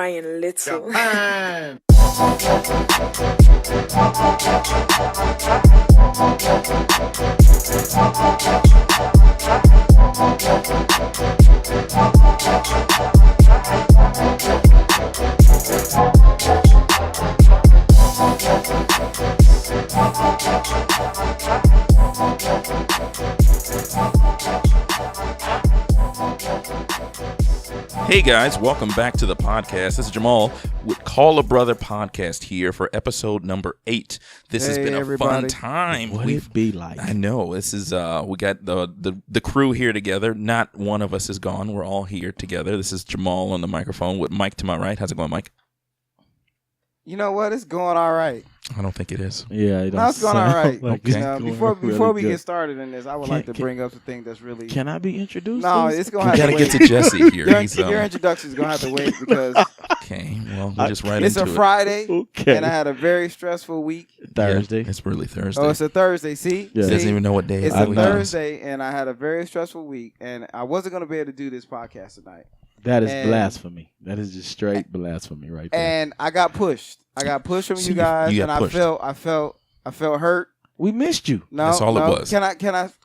Brian Little. Japan. Hey guys, welcome back to the podcast. This is Jamal with Call a Brother podcast here for episode number 8. This has been a fun time. What it be like? I know. This is we got the crew here together. Not one of us is gone. We're all here together. This is Jamal on the microphone with Mike to my right. How's it going, Mike? You know what? It's going all right. I don't think it is. Yeah, it's going all right. Like Okay. Before we get started in this, I would like to bring up the thing that's really. Can I be introduced? No, please? it's going to We have got to to wait. get to Jesse here. Your introduction is going to have to wait because Okay, well, we'll just right it's into a Friday Okay. and I had a very stressful week. Thursday. Yeah, it's really Thursday. Oh, it's a Thursday. See? Yeah. He doesn't See? even know what day It's it a is. Thursday and I had a very stressful week and I wasn't going to be able to do this podcast tonight. That is And- blasphemy. That is just straight blasphemy right there. And I got pushed. I got pushed from So you guys you and got I pushed. felt hurt. We missed you. No, That's all it no. was.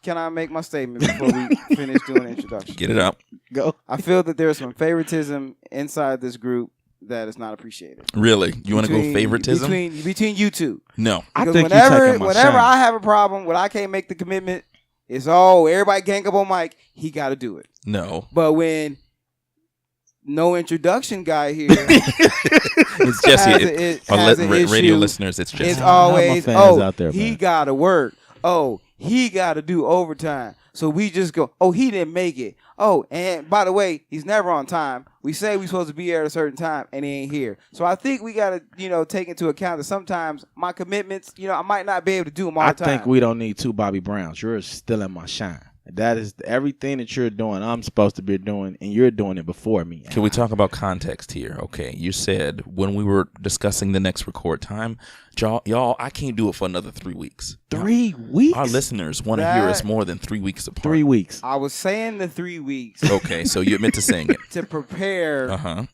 Can I make my statement before we finish doing the introduction? Get it up. Go. I feel that there's some favoritism inside this group that is not appreciated. Really? You want to go Between- favoritism? between you two? No. I Because think you whenever taking my shine. I have a problem when I can't make the commitment, it's everybody gang up on Mike. He got to do it. No. But when no introduction guy here, It's Jesse. has an Radio issue, listeners, it's Jesse. it's Shout out my always fans out there, he man. got to work. Oh, he got to do overtime. So we just go, he didn't make it. Oh, and by the way, he's never on time. We say we're supposed to be here at a certain time, and he ain't here. So I think we got to, take into account that sometimes my commitments, I might not be able to do them all I the time. think we don't need two Bobby Browns. You're stealing my shine. That is everything that you're doing. I'm supposed to be doing, and you're doing it before me. Can we talk about context here? Okay, you said when we were discussing the next record time, y'all, I can't do it for another 3 weeks. 3 weeks? Our listeners want to hear us more than 3 weeks apart. 3 weeks. I was saying the 3 weeks Okay, so you admit to saying it. to prepare Uh-huh.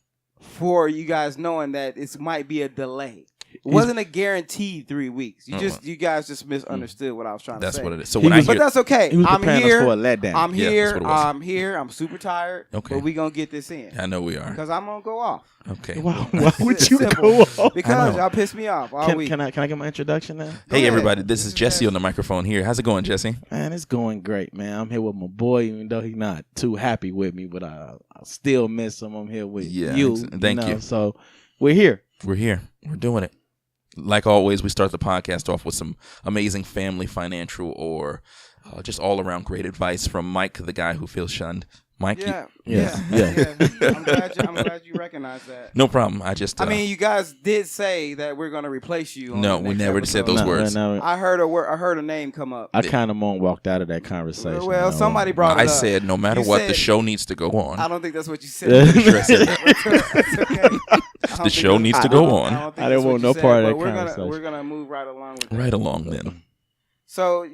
for you guys knowing that it might be a delay. It wasn't a guaranteed 3 weeks. You guys just misunderstood what I was trying That's to say. what it is. So He when I was- But hear, that's okay. He was I'm preparing here. us for a letdown. I'm Yeah, here. that's what it was. I'm here. I'm super tired. Okay. But we gonna get this in I know we are. because I'm gonna go off. Okay. Why would It's you simple. go off? Because know. y'all pissed me off all week. Can I get my introduction now? Hey ahead. everybody, this is Jesse on the microphone here. How's it going, Jesse? Man, it's going great, man. I'm here with my boy, even though he's not too happy with me, but I still miss him. I'm here with Yeah, you. thank you. So we're here. We're here. We're doing it. Like always, we start the podcast off with some amazing family, financial, or just all-around great advice from Mike, the guy who feels shunned. Mike, you- Yeah. I'm glad you recognize that. no problem. I just, I mean, you guys did say that we're gonna replace you. On No, the we next never episode. said those words. I heard a word. I heard a name come up. I kind of walked out of that conversation. Well, somebody brought it I up. said no matter You what, the said- show needs to go on. I don't think that's what you said. It's okay. The show needs to go on. I didn't want no part of that conversation. We're gonna move right along with that. Right along then. So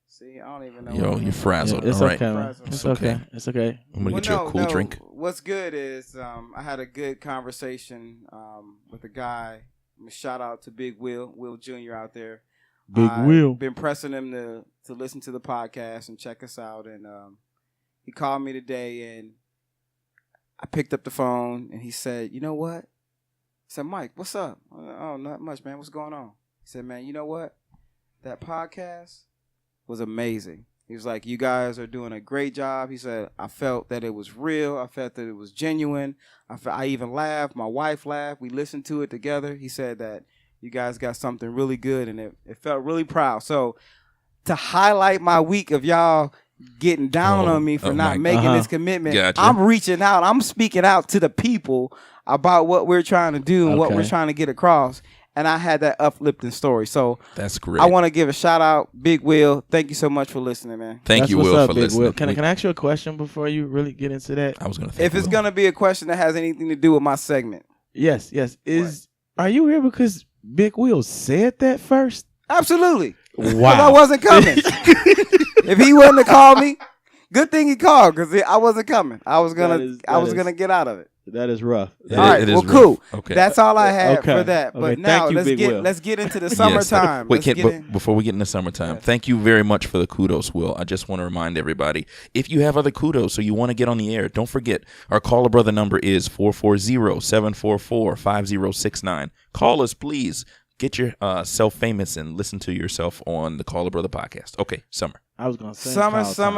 see, I don't even know. Yo, you're frazzled. It's All right. okay. Man. It's It's okay. It's okay. I'm going to get you a cool drink. What's good is I had a good conversation with a guy. Shout out to Big Will Jr. out there. Big I've Will. been pressing him to listen to the podcast and check us out, and he called me today, and I picked up the phone, and he said, "You know what?" I said, "Mike, what's up?" "Oh, not much, man. What's going on?" He said, "Man, you know what? That podcast was amazing." He was like, "You guys are doing a great job." He said, "I felt that it was real. I felt that it was genuine. I even laughed. My wife laughed. We listened to it together." He said that you guys got something really good, and it felt really proud. So to highlight my week of y'all getting down on me for not making this commitment, Gotcha. I'm reaching out. I'm speaking out to the people about what we're trying to do and what we're trying to get across. And I had that uplifting story. So That's great. I want to give a shout out, Big Will. Thank you so much for listening, man. Thank That's you, what's Will, up, for Big listening. Will. Can I ask you a question before you really get into that? I was going to If it's going to be a question that has anything to do with my segment. Yes. Are you here because Big Will said that first? Absolutely. Wow. Because I wasn't coming. If he wouldn't have called me, Good thing he called because I wasn't coming. I was gonna gonna get out of it. That is rough. All right, It is well, rough. cool. Okay. That's all I had Okay. for that. But Okay, now thank you, Big Will. let's get into the summertime. Wait, Let's get in- before we get into summertime, Yes. thank you very much for the kudos, Will. I just want to remind everybody, if you have other kudos or you want to get on the air, don't forget, our Caller Brother number is 440-744-5069. Call us, please. Get yourself famous and listen to yourself on the Caller Brother podcast. Okay, summer. I was gonna say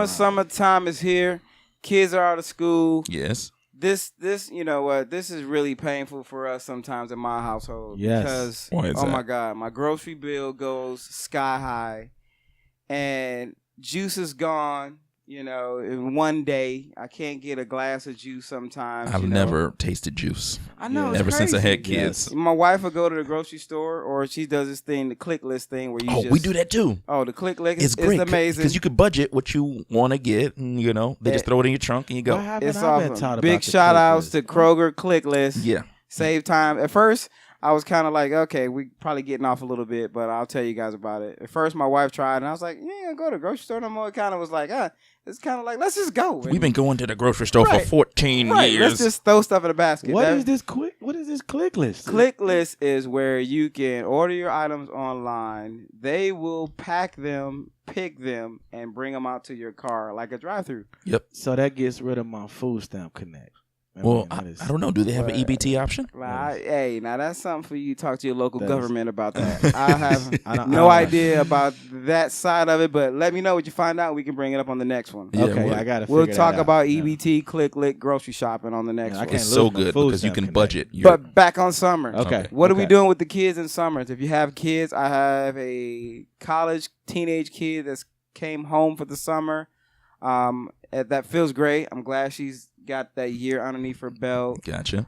summertime is here. Kids are out of school. Yes. This you know what? This is really painful for us sometimes in my household. Yes. Because Why is oh that? my God, my grocery bill goes sky high, and juice is gone. You know, in one day, I can't get a glass of juice sometimes. I've you know. never tasted juice. I know. Yeah. It's Ever since I crazy. had kids. My wife will go to the grocery store, or she does this thing, the click list thing, where you Oh, just we do that too. Oh, the click list It's great amazing. because you could budget what you want to get, and they just throw it in your trunk and you go. What happened? It's I've been awesome. taught Big about the shout click outs list. to Kroger click list. Yeah. Save time. At first, I was kind of like, okay, we probably getting off a little bit, but I'll tell you guys about it. At first, my wife tried, and I was like, you ain't gonna go to the grocery store no more. It kind of was like, it's kind of like, let's just go. We've been going to the grocery store for Right. 14 right. years. Let's just throw stuff in the basket. What That- is this click list? Click list is where you can order your items online. They will pack them, pick them, and bring them out to your car like a drive-through. So that gets rid of my food stamp connect. Well, mean, I that is- don't know. Do they have an Well, EBT option? Like, hey, now that's something for you to talk to your local That is- government about that. I have I don't- no I don't- idea about that side of it, but let me know what you find out. We can bring it up on the next one. Yeah, Okay, we'll- I gotta. We'll figure talk that out. about Yeah. EBT, click, lick, grocery shopping on the next Yeah, I one. can't It's lose so my good food because you stamp can connect. budget. But back on summer. Okay. What are we okay. doing with the kids in summers? If you have kids, I have a college teenage kid that's came home for the summer. That feels great. I'm glad she's got that year underneath her belt. Gotcha.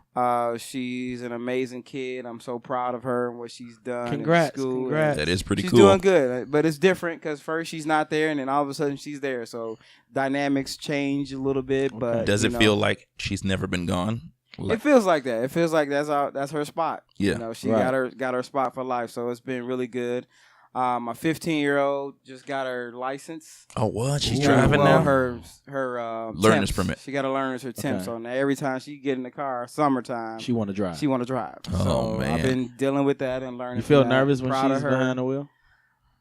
She's an amazing kid. I'm so proud of her and what she's done. Congrats, in school. congrats. That is pretty She's cool. doing good, but it's different because first she's not there, and then all of a sudden she's there. So dynamics change a little bit. But Does it you know, feel like she's never been gone? It feels like that. It feels like that's her spot. Yeah. You know, she Right. got her spot for life. So it's been really good. My 15-year-old just got her license. Oh, what? She's Ooh. driving well, now? her Learner's temps. permit. She got a learner's her temp. Okay. So now every time she get in the car, summertime, She want to drive. she want to drive. Oh, so man. I've been dealing with that and learning. You feel from that. nervous when Proud of she's her. behind the wheel?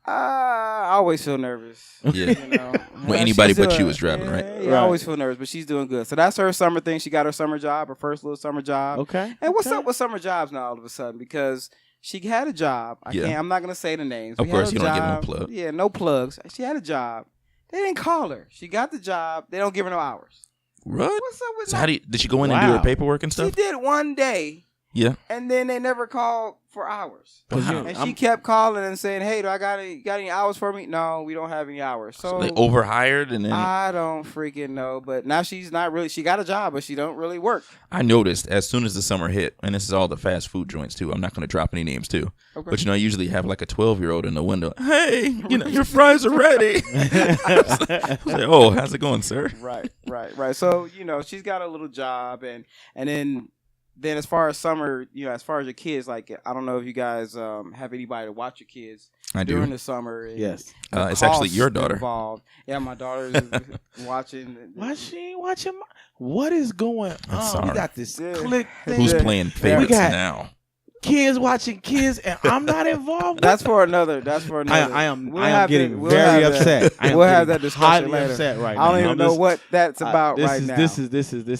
I always feel nervous. Yeah. You know? When anybody She's but you doing- is driving, right? Yeah, I always feel nervous, but she's doing good. So that's her summer thing. She got her summer job, her first little summer job. Okay. And what's okay. up with summer jobs now all of a sudden? Because she had a job. Yeah. I'm not gonna say the names. Of We course, had a you don't give no job. plug. Yeah, no plugs. She had a job. They didn't call her. She got the job. They don't give her no hours. What? What's up with So that? did she go in and do her Wow. paperwork and She stuff? did one day, Yeah. and then they never called for hours. Cause Wow. you- And I'm- she kept calling and saying, "Hey, do I got any hours for me?" No, we don't have any hours. So they overhired and then I don't freaking know. But now she's not really. She got a job, but she don't really work. I noticed as soon as the summer hit, and this is all the fast food joints too. I'm not going to drop any names too, Okay. but I usually have like a 12-year-old in the window. Hey, your fries are ready. I was like, oh, how's it going, sir? Right. So she's got a little job, and then as far as summer, as far as your kids, like I don't know if you guys have anybody to watch your kids I during do. the summer. and Yes. the It's actually costs your daughter. involved. Yeah, my daughter's watching. Why she ain't watching? What is going on? sorry. We got this Yeah. click thing. Who's Yeah. playing favorites got- now? Kids watching kids, and I'm not involved. That's for another. I am We'll I am have getting that- we'll very have that- upset. I am we'll have getting that discussion highly later. upset right now. I don't even I'm know just- what that's about this right is, now. This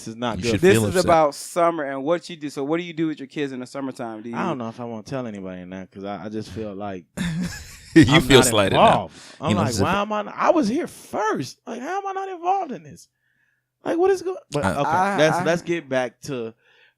is not You good. should This feel is upset. about summer and what you do. So, what do you do with your kids in the summertime? Do you? I don't know if I want to tell anybody now because I just feel like You I'm feel not slighted involved. now. I'm You know, like, zip why am I? I was here first. Like, how am I not involved in this? Like, what is going? But okay, let's get back to.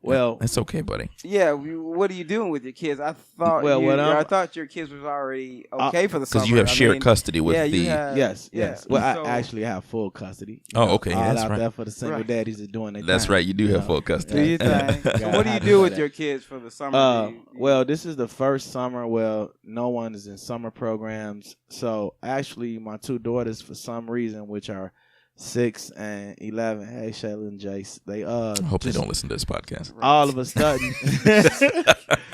Well, It's okay, buddy. Yeah. What are you doing with your kids? I thought. Well, what I'm- I thought your kids was already okay for the summer. Because you have I shared mean, custody with yeah, the. you have, yes. yeah. Well, So- I actually have full custody. Oh, okay, All that's out right. there for the single Right. daddies that doing their That's thing, right. You do you have know? full Do custody. your thing. So Gotta what do you have do that. with your kids for the summer? Do you- Well, this is the first summer. Well, no one is in summer programs. So actually, my two daughters, for some reason, which are 6 and 11. Hey, Shayla and Jace. They I hope they just don't listen to this podcast. all of a sudden.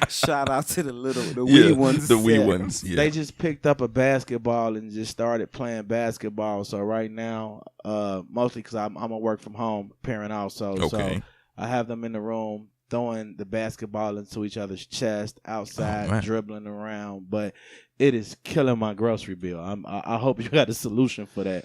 Shout out to the wee ones. The wee Yeah. ones. Yeah. They just picked up a basketball and just started playing basketball. So right now, mostly because I'm a work from home parent also. Okay. So I have them in the room throwing the basketball into each other's chest, outside, man. dribbling around. But it is killing my grocery bill. I hope you got a solution for that.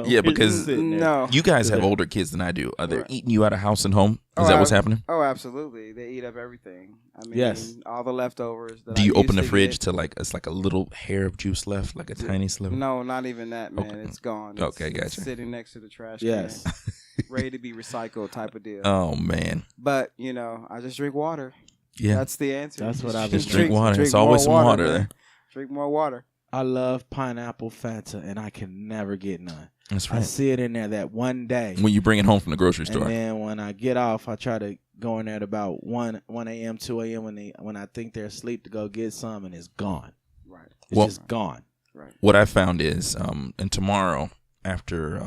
Yeah, because No. You guys have older kids than I do. Are they Right. eating you out of house and home? Oh, Is that what's happening? Oh, absolutely. They eat up everything. I mean, Yes. all the leftovers. That Do I you open used the to fridge get. to like it's like a little hair of juice left, like a tiny sliver? No, not even that, man. Okay. It's gone. It's, Okay, it's gotcha. sitting next to the trash Yes. can, ready to be recycled type of deal. Oh man. But, I just drink water. Yeah. That's the answer. That's what I've Just been drink water. It's always more some water man. there. Drink more water. I love pineapple Fanta, and I can never get none. That's I right. see it in there that one day. When you bring it home from the grocery And store. then when I get off, I try to go in there at about 1 a.m., 2 a.m. when I think they're asleep to go get some, and it's gone. Right. It's Well- just gone. Right. What I found is, and tomorrow after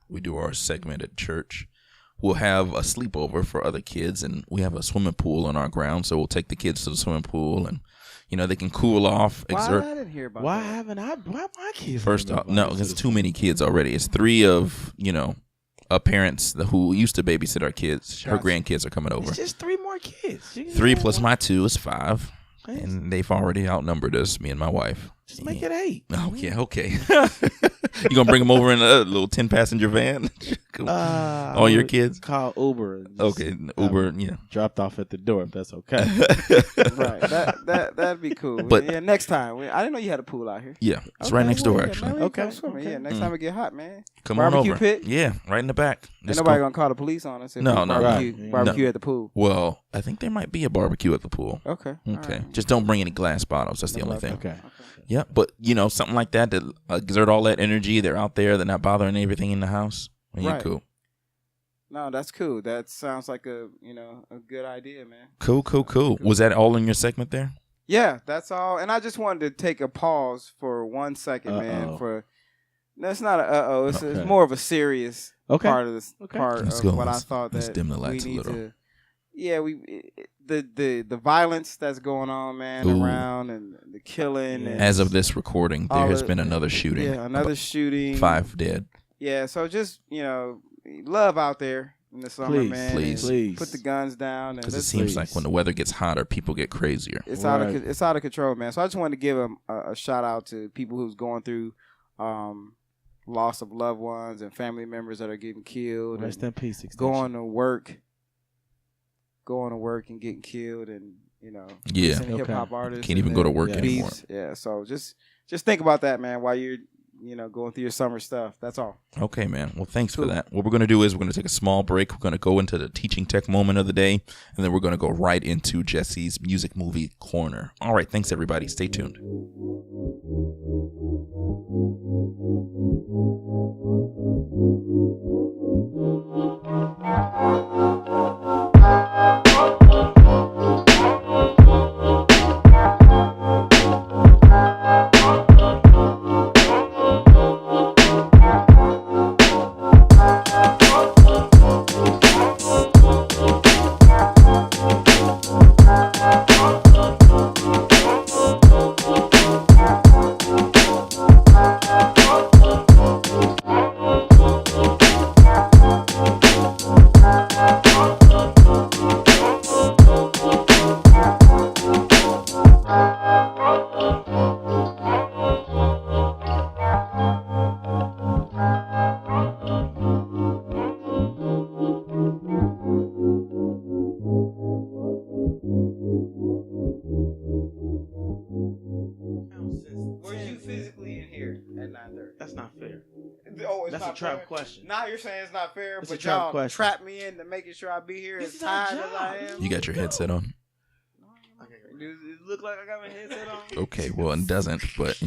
we do our segment at church, we'll have a sleepover for other kids, and we have a swimming pool on our ground, so we'll take the kids to the swimming pool, and they can cool off, Why exert. I didn't hear about Why that? haven't I? Why my kids? First haven't off, been no, invited because to it's too many kids already. It's 3 of parents who used to babysit our kids. Her Gotcha. grandkids are coming over. It's just 3 more kids. 3 plus my 2 is 5, Yes. and they've already outnumbered us, me and my wife. Just make it 8. Okay. You gonna bring them over in a little 10-passenger van? All your kids? Call Uber. And just Okay, Uber. Yeah. dropped off at the door if that's okay. Right. That'd be cool. But- yeah, next time. I didn't know you had a pool out here. Yeah, it's Okay, right next door well, yeah, actually. man. Okay. Okay, Swimming. okay. Yeah, next time it get hot, man. Come on Barbecue over. pit? Yeah, right in the back. Ain't Just nobody go- gonna call the police on us if No, we no, barbecue, right. barbecue at the pool. Well, I think there might be a barbecue at the pool. Okay. Okay, All right. just don't bring any glass bottles. That's the only thing. Okay. Yeah, but something like that to exert all that energy. They're out there. They're not bothering everything in the house. And you're Right. cool. No, that's cool. That sounds like a good idea, man. Cool. Was that all in your segment there? Yeah, that's all. And I just wanted to take a pause for 1 second, man. Uh-oh. That's not a It's Okay. more of a serious Okay. part of this Okay. part Let's of go. what I Let's- thought let's that dim the we lights a need little. to. Yeah, the violence that's going on, man, Ooh. around and the killing. Yeah. And, As of this recording, there All has the- been another shooting. yeah, another shooting. 5 dead. Yeah, so just love out there in the summer, Please, man. please. and Please. put the guns down. And Because it let's- seems Please. like when the weather gets hotter, people get crazier. it's Right. it's out of control, man. So I just wanted to give a shout out to people who's going through loss of loved ones and family members that are getting killed, Rest and in peace. Extension. going to work and getting killed, and Yeah. hip hop artists Can't even and go to then work Yeah. anymore. beefs. Yeah, so just think about that, man, while you're going through your summer stuff. That's all. Okay, man. Well, thanks for Cool. that. What we're going to do is we're going to take a small break. We're going to go into the teaching tech moment of the day, and then we're going to go right into Jesse's music movie corner. All right. Thanks, everybody. Stay tuned. Were you physically in here at 9:30? That's not fair. Oh, it's That's not a trap fair? question. Now you're saying it's not fair, It's but a trap y'all question. trap me into making sure I be here This as is our tired as I job. am. You got your headset on? Does it look like I got my headset on? Okay. Well, it doesn't, but,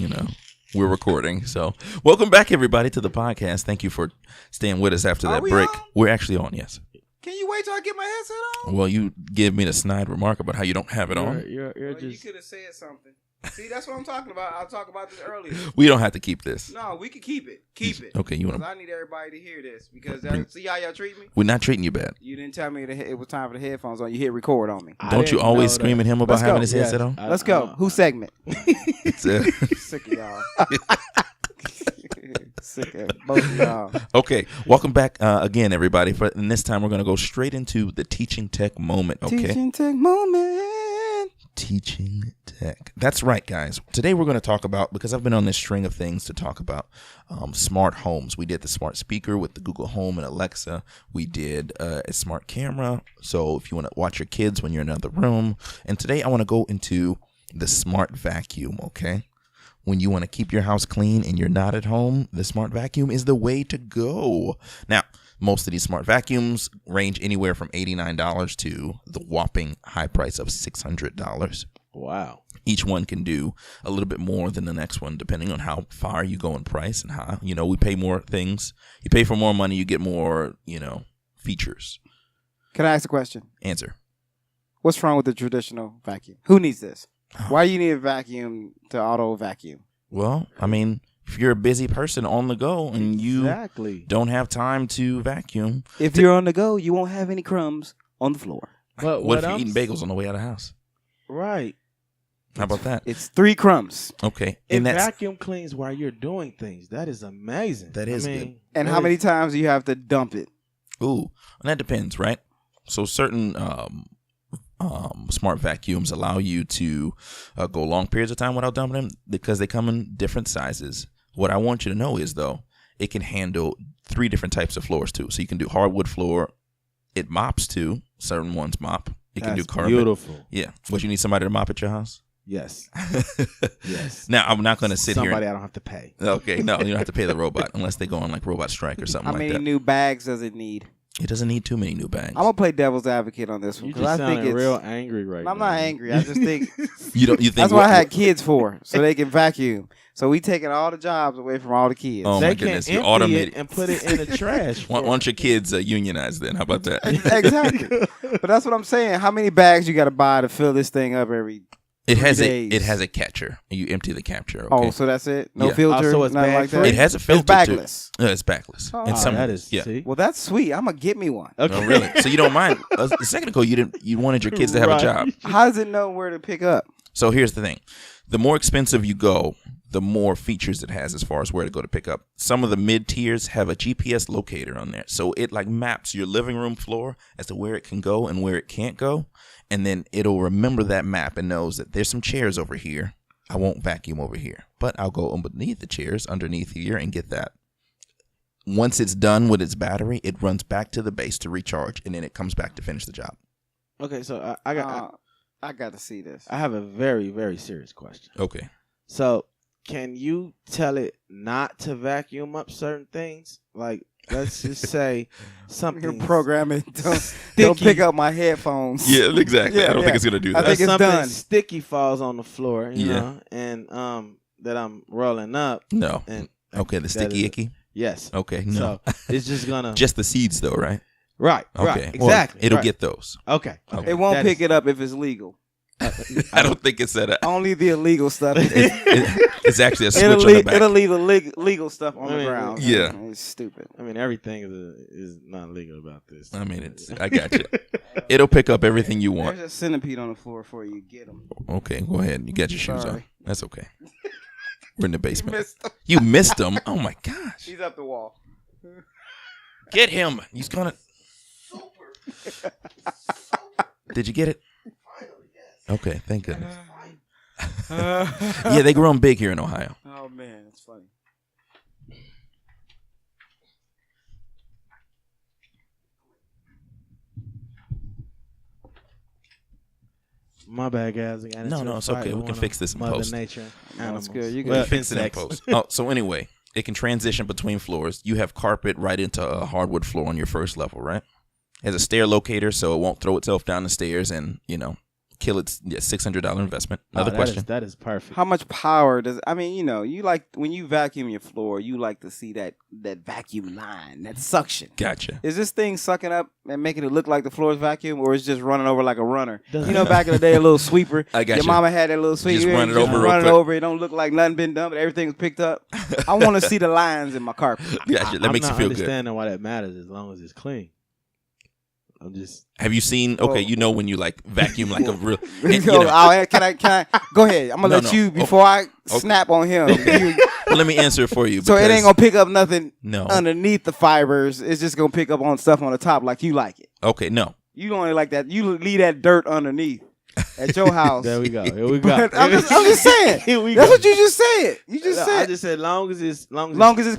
we're recording. So, welcome back, everybody, to the podcast. Thank you for staying with us after Are that we break. on? We're actually on, yes. Can you wait till I get my headset on? Well, you give me the snide remark about how you don't have it on. You're Well, you just could have said something. See, that's what I'm talking about. I'll talk about this earlier. We don't have to keep this. No, we can keep it. Keep it. Okay, you want Because to? I need everybody to hear this. Because Bring- see how y'all treat me? We're not treating you bad. You didn't tell me that it was time for the headphones on. You hit record on me. I Don't you didn't always know scream that. at him about Let's having go. his headset on? Let's go. Whose segment? It's, Sick of y'all. Sick of both of y'all. okay, welcome back again, everybody. And this time we're going to go straight into the teaching tech moment. Okay, Teaching tech moment. Teaching tech. That's right, guys. Today we're going to talk about, because I've been on this string of things to talk about, smart homes. We did the smart speaker with the Google Home and Alexa. We did a smart camera. So if you want to watch your kids when you're in another room. And today I want to go into the smart vacuum, okay? When you want to keep your house clean and you're not at home, the smart vacuum is the way to go. Now, most of these smart vacuums range anywhere from $89 to the whopping high price of $600. Wow. Each one can do a little bit more than the next one, depending on how far you go in price and how, we pay more things. You pay for more money, you get more, features. Can I ask a question? Answer. What's wrong with the traditional vacuum? Who needs this? Why do you need a vacuum to auto vacuum? Well, I mean, if you're a busy person on the go and you Exactly. don't have time to vacuum, If you're on the go, you won't have any crumbs on the floor. But what if you're I'm eating bagels on the way out of the house? Right. How about that? It's 3 crumbs. Okay. It And that's vacuum cleans while you're doing things. That is amazing. That is good. And that how many is- times do you have to dump it? ooh, and that depends, right? So certain smart vacuums allow you to go long periods of time without dumping them because they come in different sizes. What I want you to know is, though, it can handle 3 different types of floors too. So you can do hardwood floor. It mops too. Certain ones mop. It can do That's carpet. beautiful. Yeah. Would you need somebody to mop at your house? Yes. Yes. Now I'm not going to sit Somebody here. I don't have to pay. Okay, no, you don't have to pay the robot unless they go on like robot strike or something How like many that. new bags does it need? It doesn't need too many new bags. I'm gonna play devil's advocate on this one You because just I think sounding it's real angry right now. I'm not angry. I just think You think that's what I had kids for, so they can vacuum. So we taking all the jobs away from all the kids. Oh, my They goodness, can you empty automated. it and put it in the trash. Why don't your kids unionize then? How about that? Exactly. But that's what I'm saying. How many bags you got to buy to fill this thing up every? It has 3 a days. it has a catcher. You empty the capture. Okay. Oh, so that's it? No Yeah. filter, so it's nothing bag like that. free? It has a filter It's too. bagless. It's backless. Oh, And some that is. yeah. See? Well, that's sweet. I'm gonna get me one. Okay. Oh, really? So you don't mind? A second ago, you wanted your kids to have Right. a job. How does it know where to pick up? So here's the thing: the more expensive you go, the more features it has as far as where to go to pick up. Some of the mid tiers have a GPS locator on there, so it like maps your living room floor as to where it can go and where it can't go, and then it'll remember that map and knows that there's some chairs over here. I won't vacuum over here, but I'll go underneath the chairs underneath here and get that. Once it's done with its battery, it runs back to the base to recharge, and then it comes back to finish the job. Okay, so I got to see this. I have a very, very serious question. Okay. So, can you tell it not to vacuum up certain things? Like, let's just say You're something programming. Don't pick up my headphones. Yeah, exactly. Yeah, I don't yeah. think it's gonna do I that. think it's something done. sticky falls on the floor, you Yeah. know, and that I'm rolling up, No. and Okay, the that sticky is- icky. yes, Okay, no. so it's just gonna Just the seeds, though, right? right, Okay, right, well, exactly. it'll right. get those. okay. Okay. It won't That pick is- it up if it's legal. I don't think it's that. Only the illegal stuff. It's actually a switch It'll on the leave, back. it'll leave the legal stuff on I mean, the ground. yeah. It's stupid. I mean, everything is not legal about this. I mean, I got you. It'll pick up everything you want. There's a centipede on the floor for you. Get them. Okay, go ahead. You got your shoes on. Sorry. That's okay. We're in the basement. Missed him. You missed him. Oh my gosh. He's up the wall. Get him. He's gonna. Did you get it? Okay, thank goodness. Yeah, they grow them big here in Ohio. Oh man, that's funny. My bad, guys. No, it's okay. We can fix this in Mother post. Nature. No, Animals. it's good. You We'll good. fix it in insects. post. Oh, so anyway, it can transition between floors. You have carpet right into a hardwood floor on your first level, right? It has a stair locator, so it won't throw itself down the stairs and, kill its $600 investment. Another Oh, question. That is perfect. How much power does? I mean, you like when you vacuum your floor, you like to see that vacuum line, that suction. Gotcha. Is this thing sucking up and making it look like the floor is vacuum, or is it just running over like a runner? Doesn't- Back in the day, a little sweeper. I got Your you. mama had that little sweeper. Just You run it over real run it quick. over. It don't look like nothing been done, but everything was picked up. I want to see the lines in my carpet. Gotcha. That I'm makes you not feel good. understanding why that matters as long as it's clean. I'm just. Have you seen? Okay, when you like vacuum like a real. and, you Yo, know, can I? Go ahead. I'm gonna No, let no. you before I snap on him. well, let me answer it for you. So it because- ain't gonna pick up nothing No. underneath the fibers. It's just gonna pick up on stuff on the top like you like it. Okay, no. You only like that. You leave that dirt underneath at your house. There we go. Here we go. But I'm just saying. Here we That's go. what you just said. You just I said. just said long as it's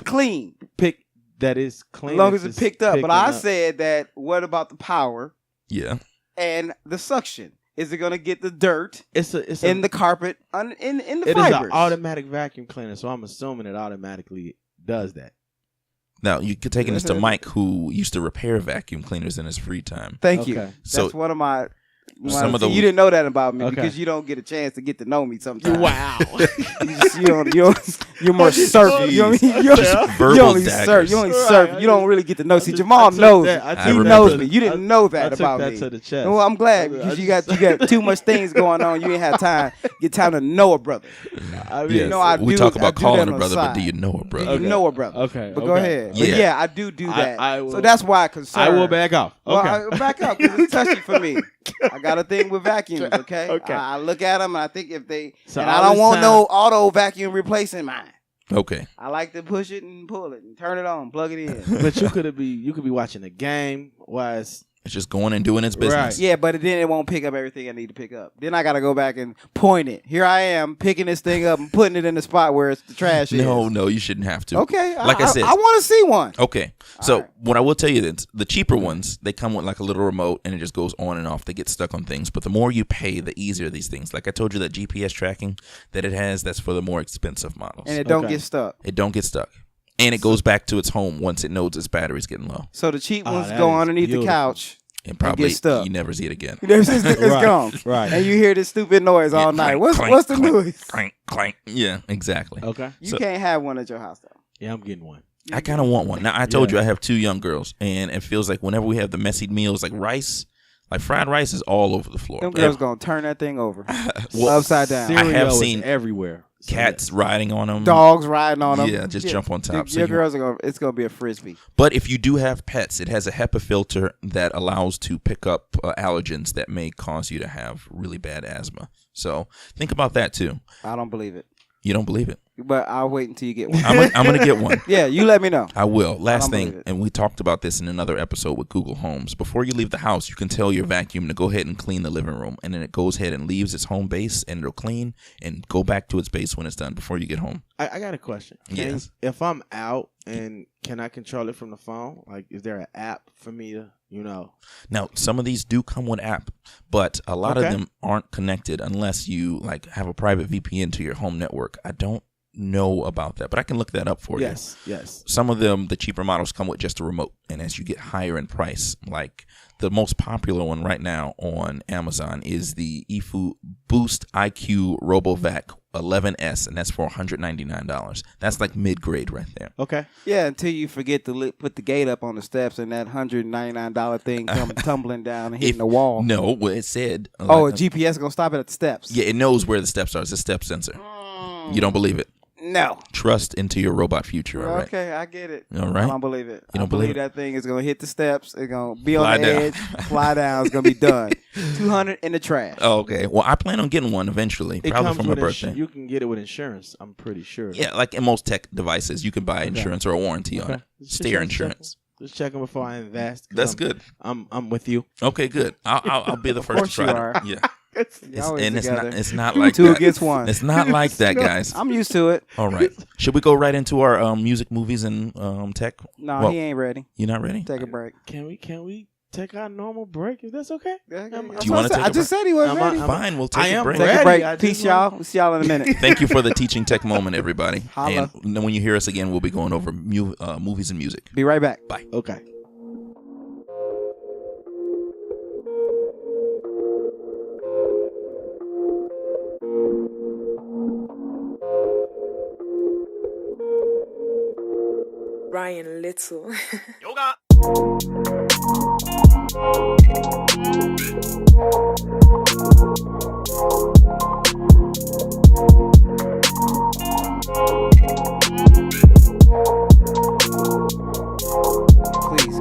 Clean. picked that is clean. Long if as it's picked up. But picking I up. said that. What about the power Yeah. and the suction? Is it gonna get the dirt it's in the carpet in the it is fibers? an automatic vacuum cleaner, so I'm assuming it automatically does that. Now you could take this to Mike, who used to repair vacuum cleaners in his free time. Thank you. Okay. So- That's one of my. Some of the- you didn't know that about me Okay. because you don't get a chance to get to know me sometimes. Wow. You're more surf. You know what I mean? You're, Verbal you only daggers. surf. You only Right. surf. You don't really get to know. See, I Jamal took knows. that- me. I took He that knows to me. the- You didn't know I that took about that me. to the chest. Well, I'm glad because you got too much things going on. You ain't have time. Get time to know a brother. I mean, Yes. know, I we do- talk I about do calling that a on brother, the but do side. you know a Do brother? you know a brother? Okay. But go ahead. But Yeah. yeah, I do that. I will- So that's why I concern. I will back off. Okay. Well, back up because it's touchy for me. I got a thing with vacuums. Okay. Okay. I look at them and I think if they So and all I don't this want time- no auto vacuum replacing mine. Okay. I like to push it and pull it and turn it on, plug it in. But you could be watching a game while it's It's just going and doing its business. Right. Yeah, but then it won't pick up everything I need to pick up. Then I got to go back and point it. Here I am picking this thing up and putting it in the spot where it's the trash No, is. no, you shouldn't have to. Okay. Like I said- I want to see one. Okay. So right. what I will tell you is the cheaper ones, they come with like a little remote and it just goes on and off. They get stuck on things. But the more you pay, the easier these things. Like I told you, that GPS tracking that it has, that's for the more expensive models. And it don't Okay. get stuck. It don't get stuck. And it goes back to its home once it knows its battery's getting low. So the cheap Oh, ones that go is underneath beautiful. the couch. And probably stuck. you never see it again. It's Right, gone. right. And you hear this stupid noise all Yeah, night. clank, What's the clank, noise? Clank, clank. Yeah, exactly. okay. You So- can't have one at your house though. Yeah, I'm getting one. I kind of want one. Now, I told Yeah. you I have 2 young girls, and it feels like whenever we have the messy meals, like rice, like fried rice is all over the floor. Them girls gonna turn that thing over Well, upside down. I have Cereal is seen everywhere. So Cats riding on them. Dogs riding on them. Yeah, just jump on top. So Your you- girls are gonna. It's gonna be a frisbee. But if you do have pets, it has a HEPA filter that allows to pick up allergens that may cause you to have really bad asthma. So think about that too. I don't believe it, You don't believe it? but I'll wait until you get one. I'm gonna get one. Yeah, you let me know. I will. Last don't thing, believe it. and we talked about this in another episode with Google Homes. Before you leave the house, you can tell your vacuum to go ahead and clean the living room, and then it goes ahead and leaves its home base, and it'll clean and go back to its base when it's done before you get home. I got a question. Yes. If I'm out and can I control it from the phone? Like, is there an app for me to, Now, some of these do come with app, but a lot of Okay. them aren't connected unless you like have a private VPN to your home network. I don't know about that, but I can look that up for you. Yes. Some of them, the cheaper models, come with just a remote, and as you get higher in price, like the most popular one right now on Amazon is the eFu Boost IQ RoboVac 11S, and that's for $199. That's like mid-grade right there. Okay. Yeah, until you forget to put the gate up on the steps and that $199 thing come tumbling down and hitting the wall. No, what it said. Oh, a like, GPS gonna stop it at the steps. yeah, it knows where the steps are. It's a step sensor. You don't believe it? No. Trust into your robot future. All right. Okay, I get it. All right. I don't believe it. You don't I believe believe it? that thing is gonna hit the steps. It's gonna be Fly on the down. edge, fly down. It's gonna be done. 200 in the trash. Oh, okay. Well, I plan on getting one eventually, It probably comes for my with birthday. you can get it with insurance. I'm pretty sure. Yeah, like in most tech devices, you can buy insurance or a warranty on it. Stair insurance. Just checking before I invest. 'cause That's I'm- good. I'm with you. Okay, good. I'll be the first course to you try are. it. Yeah. Y'all always And together. it's not like Two that. against one. It's not like that, guys. I'm used to it. All right. Should we go right into our music, movies, and tech? No, Well, he ain't ready. You not ready? Take a break. Can we take our normal break if that's okay? Yeah, Do that's you what wanna I said. take I a just said he wasn't ready. Fine, we'll take I a am break. Take a ready. break. I just Peace, want- y'all. We'll see y'all in a minute. Thank you for the teaching tech moment, everybody. Holla. And then when you hear us again, we'll be going over movies and music. Be right back. Bye. Okay. Brian Little. Please.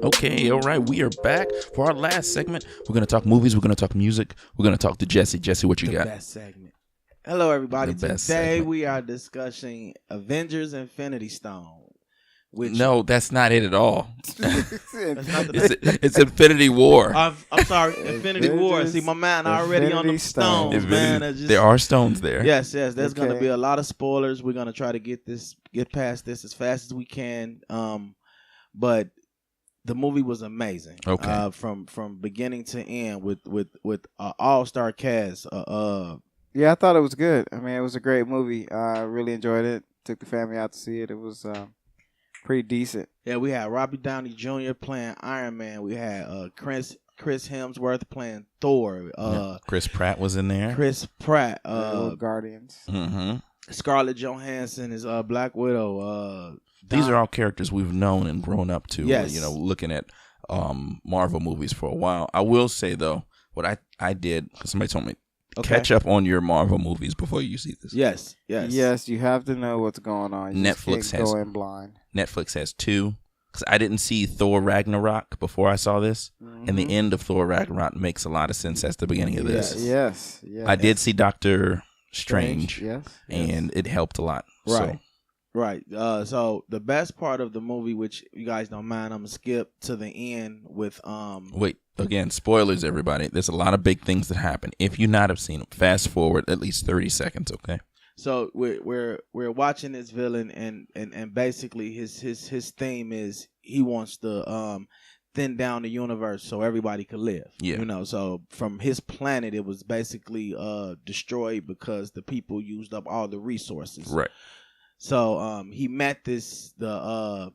Okay, all right. We are back for our last segment. We're going to talk movies. We're going to talk music. We're going to talk to Jesse. Jesse, what you The got? best segment. Hello, everybody. The best Today segment. we are discussing Avengers Infinity Stone. Which No, that's not it at all. that's not the It's Infinity War. I'm sorry, Infinity War. See, my man already on them Infinity Stone. stones, man. I just- There are stones there. Yes. There's going to Okay. be a lot of spoilers. We're going to try to get past this as fast as we can. But the movie was amazing. Okay. From beginning to end with all-star cast. Yeah, I thought it was good. I mean, it was a great movie. I really enjoyed it. Took the family out to see it. It was pretty decent. Yeah, we had Robbie Downey Jr. playing Iron Man. We had Chris Hemsworth playing Thor. Yeah. Chris Pratt was in there. Chris Pratt. Little Guardians. Mm-hmm. Scarlett Johansson is Black Widow. These are all characters we've known and grown up to. Yes. Looking at Marvel movies for a while. I will say though, what I did, because somebody told me, catch up on your Marvel movies before you see this. Yes. Yes, you have to know what's going on. You just Netflix can't has- go in blind. Netflix has 2. Because I didn't see Thor Ragnarok before I saw this, and the end of Thor Ragnarok makes a lot of sense as the beginning of this. Yes. I did see Doctor Strange, Yes. and it helped a lot. Right. Right. So the best part of the movie, which you guys don't mind, I'm gonna skip to the end with Wait, again, spoilers, everybody. There's a lot of big things that happen. If you not have seen them, fast forward at least 30 seconds, okay? So we're watching this villain, and basically his theme is he wants to thin down the universe so everybody could live. Yeah. So from his planet, it was basically destroyed because the people used up all the resources. Right. So he met the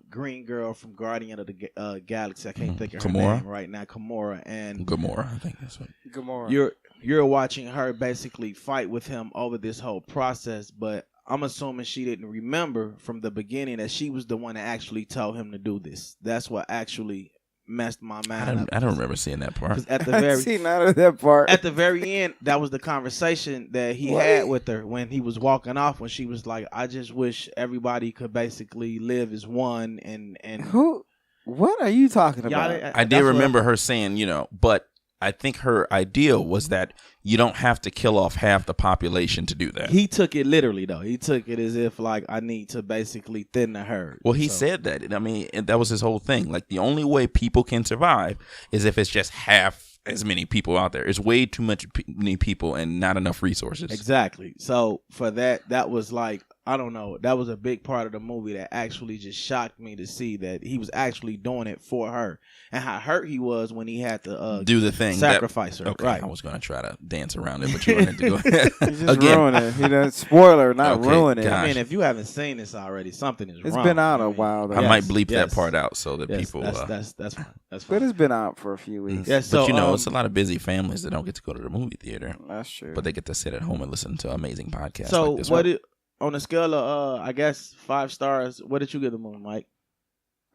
green girl from Guardian of the Galaxy. I can't think of her Gamora? name right now. Gamora, and Gamora, I think that's what. Gamora. you're watching her basically fight with him over this whole process, but I'm assuming she didn't remember from the beginning that she was the one that actually told him to do this. That's what actually messed my mind up. I don't remember seeing that part. 'Cause at the I very see none of that part. at the very end, that was the conversation that he had with her when he was walking off. When she was like, "I just wish everybody could basically live as one." And Who? What are you talking Y'all- about? I did that's what- remember her saying, but I think her idea was that you don't have to kill off half the population to do that. He took it literally, though. He took it as if like I need to basically thin the herd. Well, he So- said that. I mean, and that was his whole thing. Like, the only way people can survive is if it's just half as many people out there. It's way too many people and not enough resources. Exactly. So for that was like, I don't know. That was a big part of the movie that actually just shocked me to see that he was actually doing it for her, and how hurt he was when he had to Do the thing. sacrifice her. Okay, Right. I was going to try to dance around it, but you wanted to go ahead. He just Again, ruined it. He done spoiler, not Okay, ruin it. God. I mean, if you haven't seen this already, something is It's wrong. been out a I mean, while, though. I yes, might bleep yes, that part out so that yes, people... That's fine. That's But fine. it's been out for a few weeks. Yeah, so but it's a lot of busy families that don't get to go to the movie theater, That's true. but they get to sit at home and listen to amazing podcasts So like this what? one. On a scale of I guess 5 stars, what did you give the movie, Mike?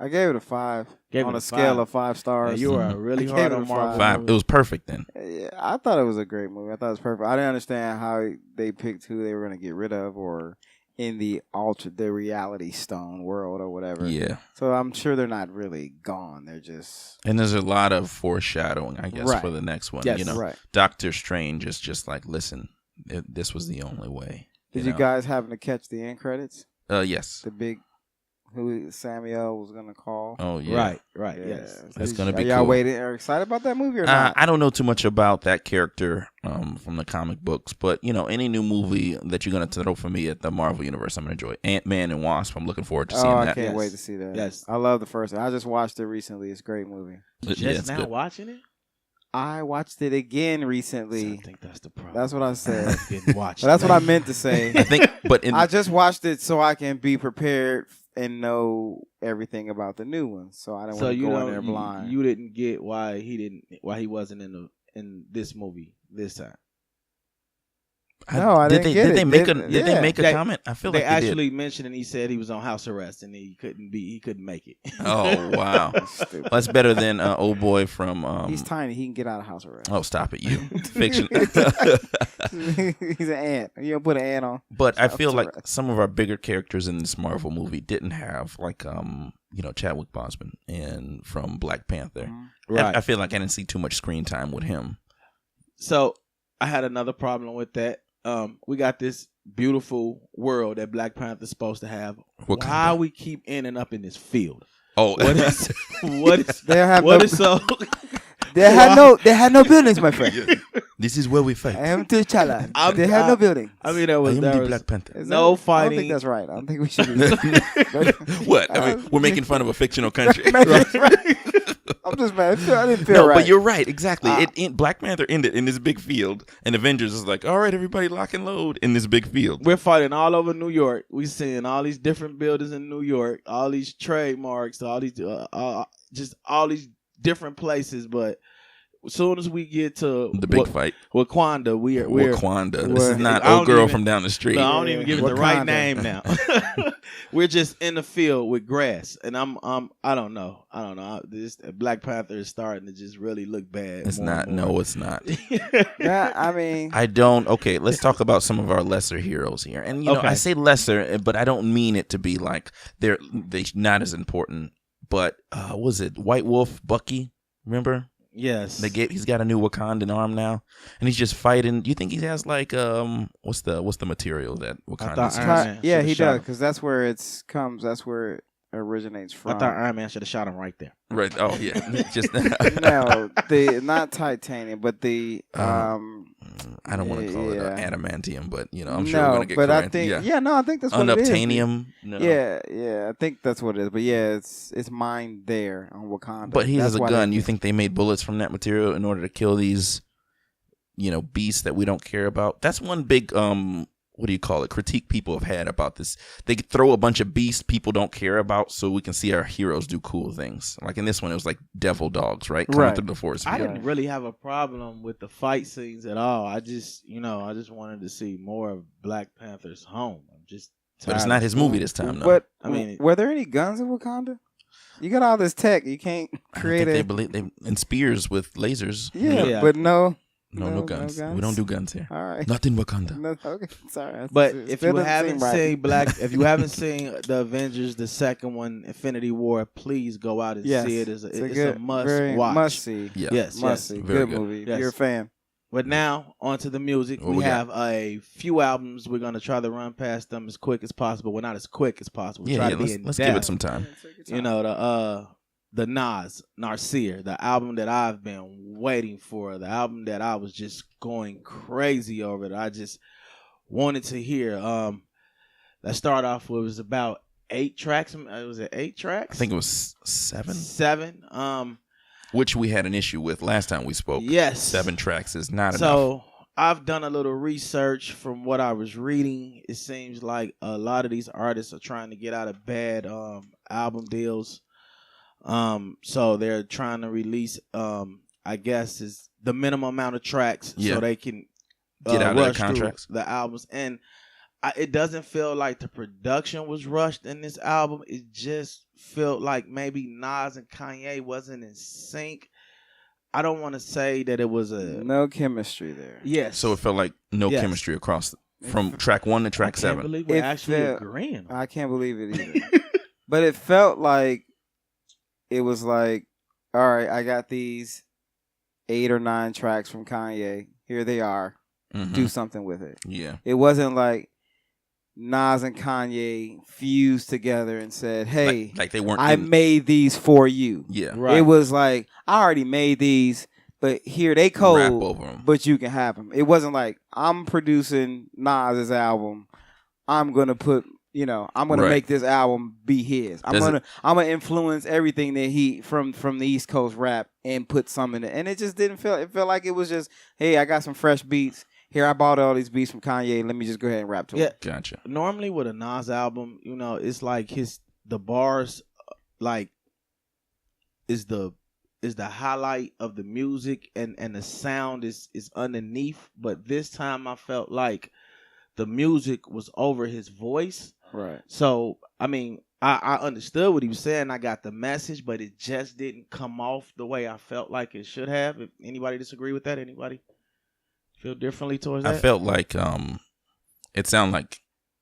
I gave it a 5. Gave on it a a scale 5. of 5 stars. You are really I gave hard it on a Marvel. 5. movies. It was perfect then. Yeah, I thought it was a great movie. I thought it was perfect. I didn't understand how they picked who they were going to get rid of, or in the reality stone world or whatever. Yeah. So I'm sure they're not really gone. They're just And there's a lot of foreshadowing, I guess, Right. for the next one. Yes. right. Doctor Strange is just like, listen, this was the only way. Did you know? guys happen to catch the end credits? Yes. The big who Samuel was going to call? Oh, yeah. Right. Yeah. Yes. That's gonna Are be y'all cool. waiting? Are you excited about that movie or not? I don't know too much about that character from the comic books, but any new movie that you're gonna throw for me at the Marvel universe, I'm gonna enjoy. Ant-Man and Wasp. I'm looking forward to seeing I that. can't Yes. wait to see that. Yes. I love the first one. I just watched it recently. It's a great movie. Yeah, Just it's now good. watching it. I watched it again I recently. think that's the problem. That's what I said. Didn't watch. But that's it. what I meant to say. I think, but I just watched it so I can be prepared and know everything about the new one. So I didn't So want to you go in know, there blind. you didn't get why he wasn't in this movie this time. No, I didn't get Did it. they make Did they make a They- comment? I feel They like they actually mentioned, and he said he was on house arrest and he couldn't make it. did. Oh wow, Stupid. that's better than old boy from. He's tiny. He can get out of house arrest. Oh, stop it, you fiction. He's an ant. You don't put an ant on. But I House feel like arrest. some of our bigger characters in this Marvel movie didn't have like Chadwick Boseman and from Black Panther. Right. I feel like I didn't see too much screen time with him. So I had another problem with that. We got this beautiful world that Black Panther's supposed to have. Wakanda. Why we keep ending up in this field? Oh, What is what is They have what no, is so? they had no buildings, my friend. this is where we fight. I am T'Challa. I'm- They had no building. I mean, there I was, am there the was Black Panther. Is no that- I don't fighting. think that's right. I don't think we should. Do What? I mean, we're making fun of a fictional country. I'm just mad. I didn't feel No, right. but you're right. Exactly. Ah. Black Panther ended in this big field, and Avengers is like, all right, everybody, lock and load in this big field. We're fighting all over New York. We seeing all these different buildings in New York, all these trademarks, all these just all these different places. But as soon as we get to The big fight. Wakanda, we're Wakanda. This is not I don't old girl even- from down the street. No, I don't even give it the right Wakanda. name now. We're just in the field with grass, and I don't know. This Black Panther is starting to just really look bad. It's more not. and more. No, it's not. Yeah, I mean, I don't. Okay, let's talk about some of our lesser heroes here. And Okay. I say lesser, but I don't mean it to be like they not as important. But was it White Wolf, Bucky? Remember? Yes. He's got a new Wakandan arm now, and he's just fighting. Do you think he has like what's the material that thought Wakanda's Iron has? Man yeah, should've he shot does him. because that's where it comes. That's where it originates I from. thought Iron Man should have shot him right there. Right. Oh yeah. Just No, the not titanium, but the I don't want to call yeah. it adamantium, but I'm sure we're no, gonna get but I correct. think no, I think that's what it is. Unobtainium. No. Yeah, I think that's what it is. But yeah, it's mined there on Wakanda. But he has That's a why gun. they- You think they made bullets from that material in order to kill these, beasts that we don't care about? That's one big what do you call it? Critique people have had about this. They throw a bunch of beasts people don't care about so we can see our heroes do cool things. Like in this one, it was like devil dogs, right? Coming Right. through the forest. I field. didn't really have a problem with the fight scenes at all. I just wanted to see more of Black Panther's home. I'm just But it's tired not of his seeing- movie this time, though. But I mean- were there any guns in Wakanda? You got all this tech. You can't I don't create think they a believe they and spears with lasers. yeah, Yeah. but no No guns. We don't do guns here. All right. Not in Wakanda. No, okay, sorry. That's- But it if still you doesn't haven't seem right. seen if you haven't seen the Avengers, the second one, Infinity War, please go out and yes, see it. It's a good, must very watch. Must see. Yeah. Yes, Must yes. see. Very Good good. movie. Yes. You're a fan. But now onto the music. What we we got? have a few albums. We're gonna try to run past them as quick as possible. Well, not as quick as possible. Yeah, try yeah. to be Let's in give it depth. some time. You know, the Nas, Nasir, the album that I've been waiting for, the album that I was just going crazy over, that I just wanted to hear. Let's start off with, it was about 8 tracks. Was it 8 tracks? I think it was 7, 7. which we had an issue with last time we spoke. Yes. 7 tracks is not enough. So I've done a little research from what I was reading. It seems like a lot of these artists are trying to get out of bad album deals. So they're trying to release, I guess, is the minimum amount of tracks Yeah. so they can Get out of their rush through contracts. the albums. And it doesn't feel like the production was rushed in this album. It just felt like maybe Nas and Kanye wasn't in sync. I don't want to say that it was a No chemistry there. yes. So it felt like no Yes. chemistry across from track 1 to I track can't 7. believe we're It actually felt- agreeing. I can't believe it either. But it felt like it was like, all right, I got these 8 or 9 tracks from Kanye. Here they are. Mhm. Do something with it. Yeah. It wasn't like Nas and Kanye fused together and said, hey, Like they weren't. I in- made these for you. yeah. Right. It was like, I already made these, but here they Rap code, over them. but you can have them. It wasn't like, I'm producing Nas's album. I'm going to put, I'm going Right. to make this album be his. I'm Does going to influence everything that he from the East Coast rap and put some in it. And it just didn't feel, it felt like it was just, hey, I got some fresh beats. Here, I bought all these beats from Kanye. Let me just go ahead and rap to Yeah. them. Gotcha. Normally with a Nas album, it's like the bars like is the highlight of the music and the sound is underneath. But this time I felt like the music was over his voice. Right. So I mean, I understood what he was saying. I got the message, but it just didn't come off the way I felt like it should have. If anybody disagree with that, anybody feel differently towards that? I felt like it sounded like,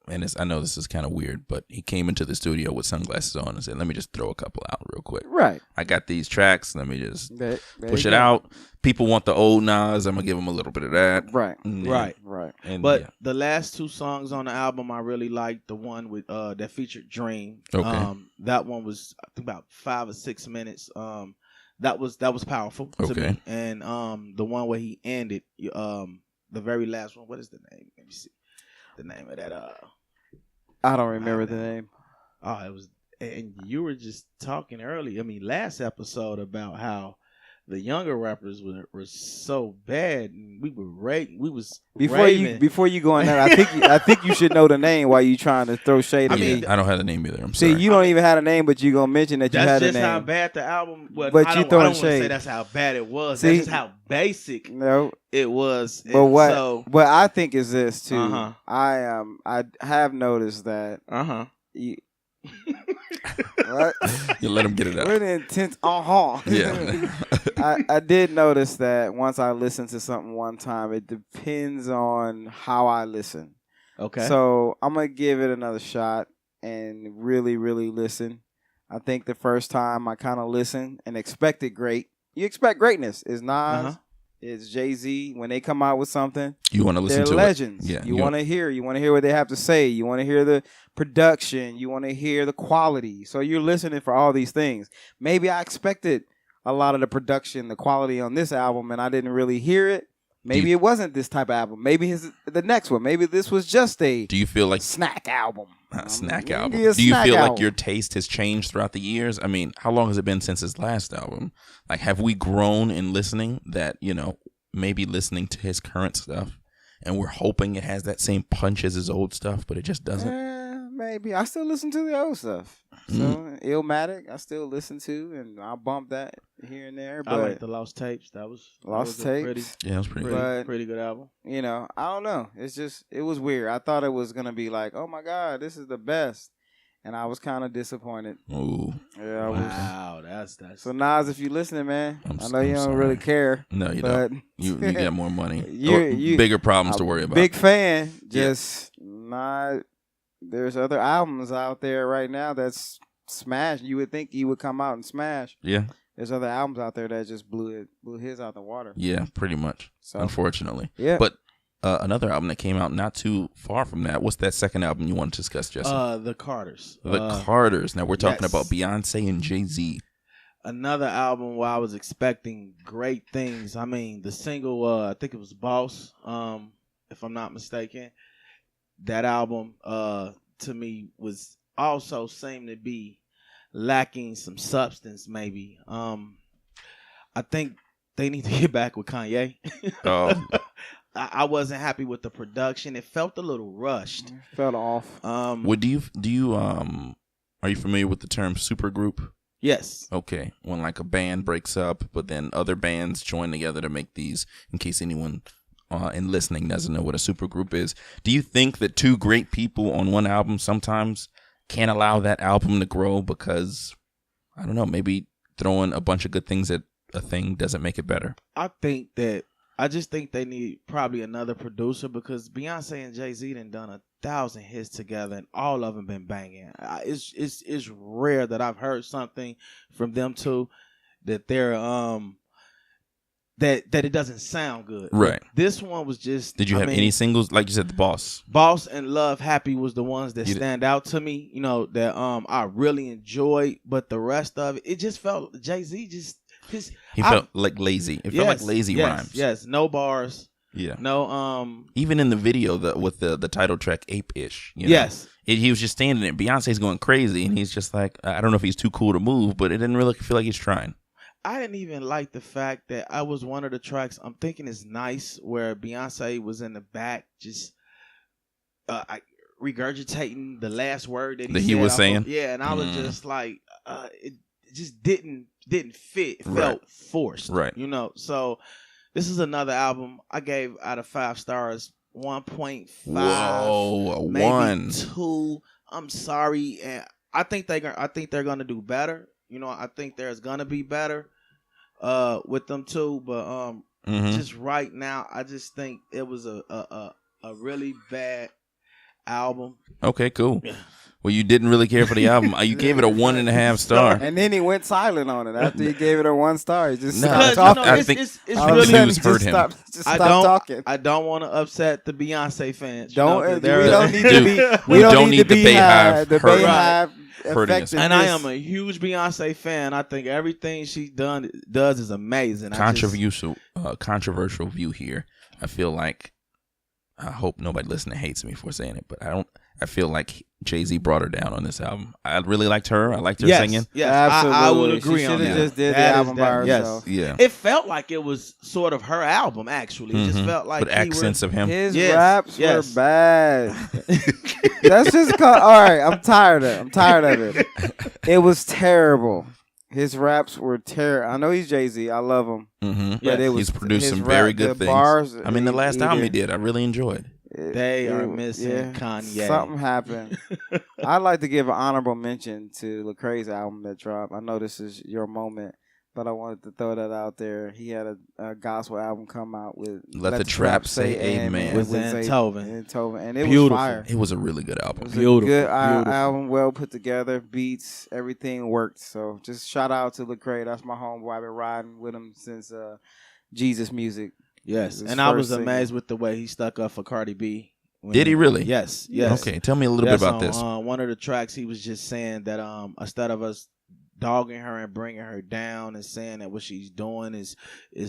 and I know this is kind of weird, but he came into the studio with sunglasses on and said, "Let me just throw a couple out real quick. Right. I got these tracks. Let me just There push you it go. out. People want the old Nas. I'm gonna give them a little bit of that. Right. Right. Right. And But yeah. the last two songs on the album, I really liked the one with that featured Dream. Okay. That one was I think about 5 or 6 minutes. That was powerful to Okay. me. And the one where he ended, the very last one. What is the name? Let me see the name of that. I don't remember the name. Oh, it was. And you were just talking earlier. I mean, last episode about how the younger rappers were so bad, and we were we was raving. Before you go on that, I think you should know the name while you trying to throw shade at me. I don't have the name either. I'm See, sorry. you don't even have a name, but you gonna mention that you That's had a just name. how bad the album was. But I you don't throwing want to say shade. that's how bad it was. See? That's just how basic No, it was. but And what So, what I think is this too. Uh-huh. I have noticed that you, what? You let him get it out. We're the intense. Yeah. I did notice that once I listen to something one time, it depends on how I listen. Okay. So I'm gonna give it another shot and really, really listen. I think the first time I kind of listened and expected great. You expect greatness. Is Nas, Uh-huh. is Jay-Z. When they come out with something, You want to listen they're to legends. it. Yeah. You want to hear. You want to hear what they have to say. You want to hear the production. You want to hear the quality. So you're listening for all these things. Maybe I expected a lot of the production, the quality on this album, and I didn't really hear it. Maybe it wasn't this type of album. Maybe the next one. Maybe this was just a Do you feel like snack album. snack Maybe album? a Do you snack feel like album. your taste has changed throughout the years? I mean, how long has it been since his last album? Like, have we grown in listening that, maybe listening to his current stuff and we're hoping it has that same punch as his old stuff, but it just doesn't? Maybe. I still listen to the old stuff. So Illmatic, I still listen to, and I'll bump that here and there. I But like the Lost Tapes. That was Lost a Tapes. Pretty, Yeah, it was pretty pretty, good. But- pretty good album. I don't know. It was weird. I thought it was gonna be like, oh my god, this is the best, and I was kind of disappointed. Ooh. Yeah, I was. Wow, that's So Nas, if you listening, man, I'm I know you sorry. don't really care, No, you but don't. You get more money. You- Bigger problems to worry about. Big fan. Yeah. Just not. There's other albums out there right now that's smash. You would think he would come out and smash. Yeah. There's other albums out there that just blew his out the water. Yeah, pretty much. So Unfortunately. yeah, But another album that came out not too far from that. What's that second album you want to discuss, Jesse? The Carters. The Carters. Now we're talking yes. about Beyonce and Jay-Z. Another album where I was expecting great things. I mean, the single, I think it was Boss, if I'm not mistaken. That album, to me, was also seemed to be lacking some substance, maybe. I think they need to get back with Kanye. Oh. I wasn't happy with the production. It felt a little rushed. fell off. What do you are you familiar with the term supergroup? Yes. Okay, when like a band breaks up, but then other bands join together to make these. In case anyone in listening doesn't know what a supergroup is, do you think that two great people on one album sometimes can't allow that album to grow because I don't know, maybe throwing a bunch of good things at a thing doesn't make it better? I just think they need probably another producer because Beyonce and Jay-Z done 1,000 hits together and all of them been banging. It's rare that I've heard something from them two that they're that it doesn't sound good. Right. This one was just. Did you have any singles like you said, The Boss? Boss and Love Happy was the ones that You stand out to me. That I really enjoyed, but the rest of it just felt Jay-Z just. He felt like lazy. It felt like lazy rhymes. Yes, no bars. Yeah. No. Even in the video with the title track Ape-ish. Yes. He was just standing there. Beyonce's going crazy, and he's just like, I don't know if he's too cool to move, but it didn't really feel like he's trying. I didn't even like the fact that I was one of the tracks I'm thinking is nice where Beyonce was in the back just regurgitating the last word that he was saying. Yeah, and I was just like, it just didn't fit. It felt forced. Right. So this is another album I gave out of 5 stars 1.5. Whoa, a maybe 1. 2. I'm sorry, and I think they're gonna do better. I think there's gonna be better with them too. But just right now, I just think it was a really bad album. Okay, cool. Well, you didn't really care for the album. You gave it a 1.5 star. And then he went silent on it after he gave it a 1 star. He just No, stopped talking. I think it's All of a really. sudden, News he hurt just him. stop talking. I don't want to upset the Beyonce fans. We they're- don't need to Dude, be. we don't need the Bayhive The hurting Bayhive hurting us. And I am a huge Beyonce fan. I think everything she does is amazing. Controversial view here. I feel like, I hope nobody listening hates me for saying it, but I feel like Jay-Z brought her down on this album. I really liked her. I liked her singing. Yes, Absolutely. I would agree She on should have that. just did the That is album by that- yes. herself. Yeah. It felt like it was sort of her album, actually. It just felt like With accents of him. His Yes, raps yes. were bad. That's just called. All right, I'm tired of it. It was terrible. His raps were terrible. I know he's Jay-Z. I love him. Mm-hmm. But it was He's produced his some very rap, good the things. bars, I mean, the last he album he did. did, I really enjoyed. They are missing Kanye. Something happened. I'd like to give an honorable mention to Lecrae's album that dropped. I know this is your moment, but I wanted to throw that out there. He had a gospel album come out with Let the Trap Say Amen. With Zaytoven. And it Beautiful. was fire. It was a really good It album. was Beautiful, a good beautiful. album, well put together, beats, everything worked. So just shout out to Lecrae. That's my homeboy. I've been riding with him since Jesus Music. Yes, His and I first was single. amazed with the way he stuck up for Cardi B. Did he really? Yes. Okay, tell me a little Yes, bit about on, this. one of the tracks, he was just saying that instead of us dogging her and bringing her down and saying that what she's doing is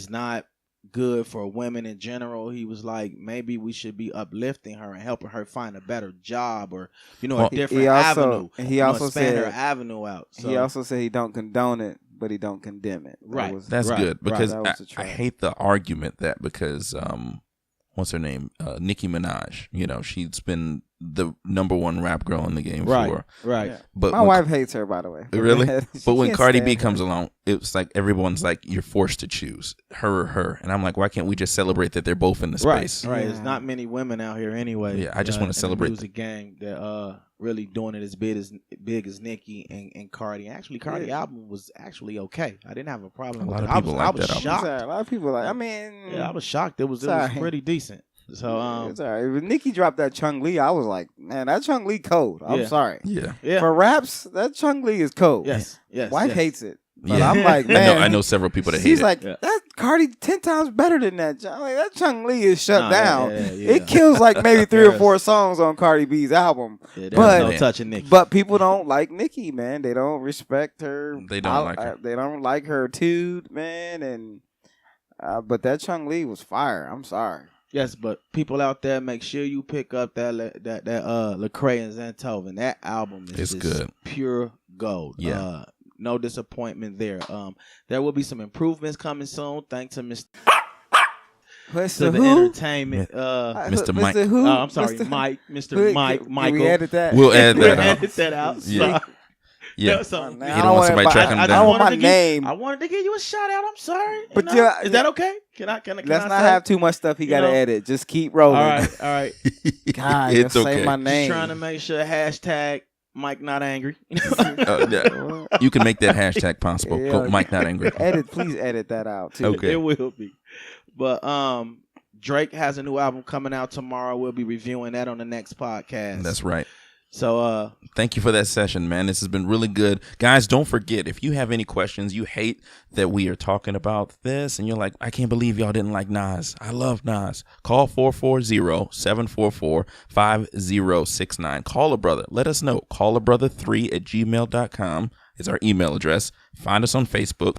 not good for women in general, he was like, maybe we should be uplifting her and helping her find a better job or Well, a different he also- avenue. and he also expand her said- avenue out. So, He also said he don't condone it, but he don't condemn it. Right. That's right, good because that was the I track. hate the argument that because what's her name? Nicki Minaj. She's been the number one rap girl in the game for. right. Yeah. But My when- wife hates her, by the way. Really? But when Can't Cardi stand B her. comes along, it's like everyone's like, you're forced to choose her or her. And I'm like, why can't we just celebrate that they're both in the space? Right. Yeah. There's not many women out here anyway. Yeah, I just wanna in the celebrate music game that really doing it as big as Nicki and Cardi. Actually, Cardi album was actually okay. I didn't have a problem A with lot it. of people I like was that album. shocked. A lot of people like. I mean, Yeah, I was shocked. It was Sorry. pretty decent. So it's all right. When Nicki dropped that Chung Lee, I was like, man, that Chung Lee cold. I'm Yeah. sorry. Yeah. yeah. For raps, that Chung Lee is cold. Yes. Wife yes. hates it. But Yeah. I'm like, man. I know several people that hate She's it. like, Yeah. that Cardi 10 times better than that. I'm like, that Chung Lee is shut Nah, down. yeah. It kills like maybe 3 or Yes. 4 songs on Cardi B's album. Yeah, there's But- no touching Nicki. But people don't like Nicki, man. They don't respect her. They don't like her. They don't like her too, man. And but that Chung Lee was fire. I'm sorry. Yes, but people out there, make sure you pick up that Lecrae and Zaytoven. That album is It's just good. pure gold. Yeah. No disappointment there. There will be some improvements coming soon, thanks to Mr. Mr. to the Who? entertainment. Mr. Mike. Who? I'm sorry, Mr. Mike, Mr. Who? Mike, Can Michael. we edit that? We'll add We'll that out. edit that out. Yeah. Sorry. Yeah. No, so- Now, He I don't want want somebody everybody- tracking him I down. don't want my wanted to name. I wanted to give you a shout out. I'm sorry. But You know? yeah, Is that okay? Can I Let's say? not have too much stuff he got to know? edit. Just keep rolling. All right. God, It's just say okay. my Just name. trying to make sure hashtag Mike not angry. Yeah. You can make that hashtag possible. Go, Yeah. Mike not angry. Please edit that out too. Okay. It will be. But Drake has a new album coming out tomorrow. We'll be reviewing that on the next podcast. That's right. So Thank you for that session, man. This has been really good. Guys, don't forget, if you have any questions, you hate that we are talking about this, and you're like, I can't believe y'all didn't like Nas. I love Nas. Call 440-744-5069. Call a brother. Let us know. callabrother3@gmail.com is our email address. Find us on Facebook.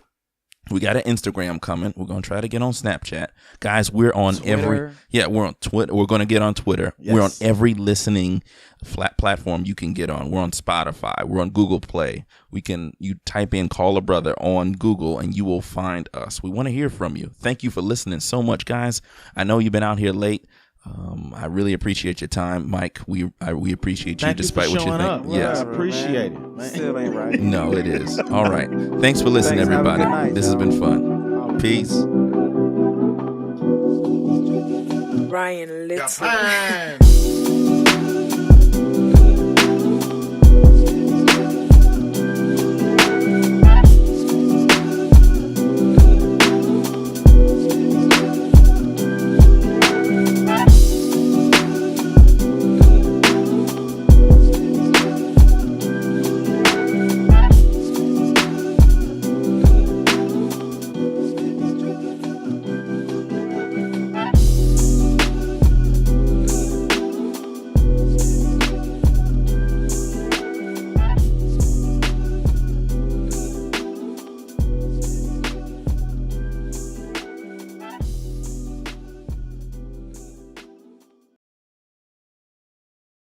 We got an Instagram coming. We're going to try to get on Snapchat. Guys, we're on Twitter. we're on Twitter. We're going to get on Twitter. Yes. We're on every listening platform you can get on. We're on Spotify. We're on Google Play. You type in Call a Brother on Google and you will find us. We want to hear from you. Thank you for listening so much, guys. I know you've been out here late. I really appreciate your time, Mike. We appreciate you thank despite you for what you showing think. up. Yes. I appreciate it, man. Still ain't right. No, it is. All right. Thanks for listening, Thanks. Have a everybody. good night, This has y'all. been fun. Peace. Brian Little. Got time.